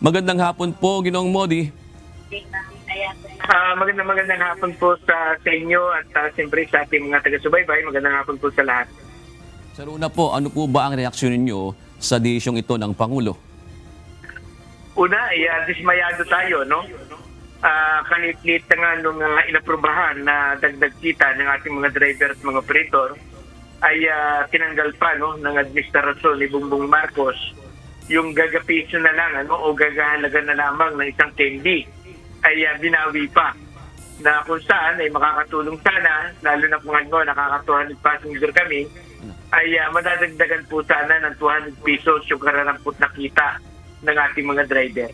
Magandang hapon po, Ginoong Modi. Magandang hapon po sa inyo at siyempre sa ating mga taga-subaybay. Magandang hapon po sa lahat. Sir, una po, ano po ba ang reaksyon ninyo sa desisyong ito ng Pangulo? Una, dismayado tayo, no? Kanit-lit na nga nung inaprubahan na dagdag kita ng ating mga driver at mga operator ay tinanggal pa, no, ng administrasyon ni Bongbong Marcos yung gagapiso na lang, o gagahalaga na lamang ng isang candy ay binawi pa na kung saan ay makakatulong sana, lalo na kung nakaka-200 passenger kami, ay madadagdagan po sana ng 200 pesos yung kararampot na kita ng ating mga driver.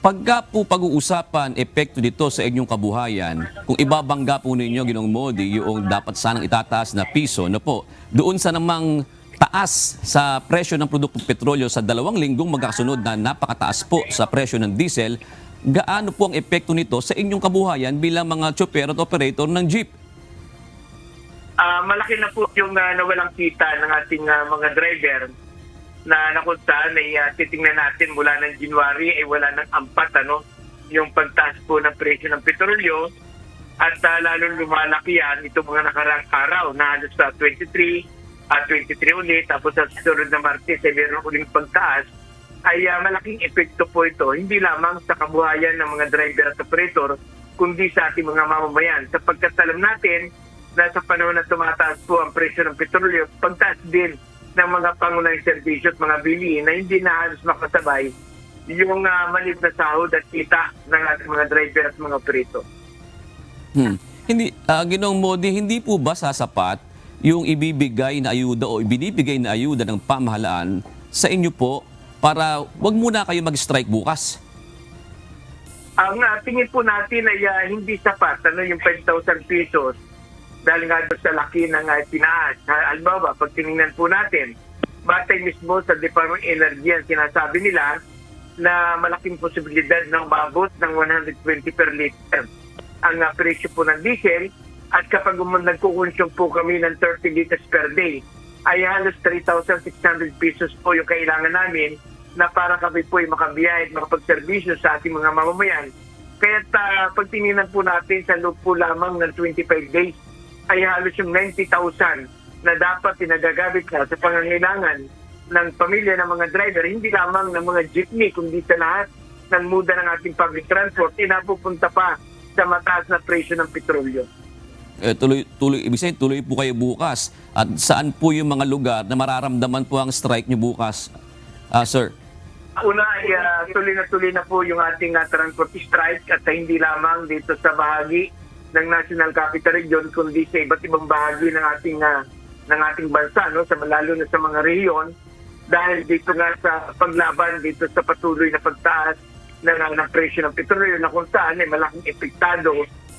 Pagka po pag-uusapan epekto dito sa inyong kabuhayan, kung ibabangga po ninyo, Ginoong Modi, yung dapat sanang itataas na piso, no po, doon sa namang taas sa presyo ng produktong petrolyo sa 2 linggong magkasunod na napakataas po sa presyo ng diesel, gaano po ang epekto nito sa inyong kabuhayan bilang mga tsoper at operator ng jeep? Malaki na po yung nawalang kita ng ating mga driver na kung saan ay titingnan natin mula ng January ay wala ng ampat yung pagtaas po ng presyo ng petrolyo at lalong lumalaki yan itong mga nakarang araw na halos sa 23 ulit, tapos sa susunod na Martes ay meron uling pagtaas, ay malaking epekto po ito, hindi lamang sa kabuhayan ng mga driver at operator, kundi sa ating mga mamamayan. Sapagkat alam natin na sa panahon na tumataas po ang presyo ng petrolyo, pagtaas din ng mga pangunahing serbisyo at mga bilihin na hindi na halos makasabay yung maliit na sahod at kita ng ating mga driver at mga operator. Hindi, Ginoong Modi, hindi po ba sasapat yung ibibigay na ayuda o ibinibigay na ayuda ng pamahalaan sa inyo po para wag muna kayo mag-strike bukas? Ang tingin po natin ay hindi sapat yung 5,000 pesos dahil nga sa laki ng tinaas. Halimbawa, pag tinignan po natin, batay mismo sa Department of Energy ang sinasabi nila na malaking posibilidad ng mabot ng 120 per liter ang presyo po ng diesel. At kapag nagkukonsume po kami ng 30 liters per day, ay halos 3,600 pesos po yung kailangan namin na para kami po ay makabiyahe at makapagservisyo sa ating mga mamamayan. Kaya pag tinignan po natin sa loob po lamang ng 25 days, ay halos yung 90,000 na dapat tinagagamit na sa pangangailangan ng pamilya ng mga driver, hindi lamang ng mga jeepney, kundi sa lahat ng muda ng ating public transport, napupunta pa sa mataas na presyo ng petrolyo. Ibig sabihin, tuloy po kayo bukas. At saan po yung mga lugar na mararamdaman po ang strike nyo bukas, sir? Una ay tuloy na po yung ating transport strike at hindi lamang dito sa bahagi ng National Capital Region kundi sa iba't ibang bahagi ng ating bansa, lalo na sa mga rehiyon, dahil dito nga sa paglaban dito sa patuloy na pagtaas ng presyo ng petrolyo na kung saan ay malaking epektado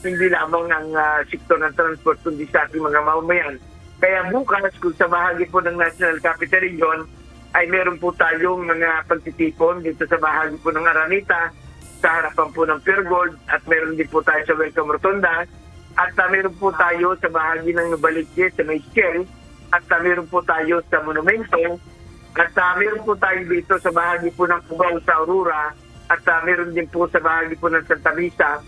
hindi lamang ang sektor ng transport kundi sa ating mga mamamayan. Kaya bukas, kung sa bahagi po ng National Capital Region, ay meron po tayong mga pagtitipon dito sa bahagi po ng Araneta, sa harapan po ng Pure Gold, at meron din po tayo sa Welcome Rotonda, at meron po tayo sa bahagi ng Nubalite, sa Maysquel, at meron po tayo sa Monumento, at meron po tayo dito sa bahagi po ng Cubao sa Aurora, at meron din po sa bahagi po ng Santa Misa,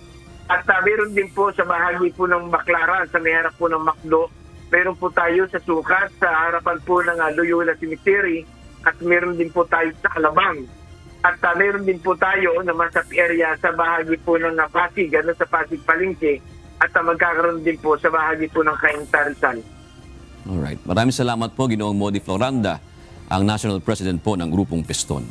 at meron din po sa bahagi po ng Baclaran, sa may harap po ng Macdo. Meron po tayo sa Sukat, sa harapan po ng Loyola Cemetery. At meron din po tayo sa Alabang. At meron din po tayo na masap area sa bahagi po ng Pasig, sa Pasig Palengke. At magkakaroon din po sa bahagi po ng Cainta Rizal. Alright. Maraming salamat po, Ginoong Modi Floranda, ang National President po ng Grupong Piston.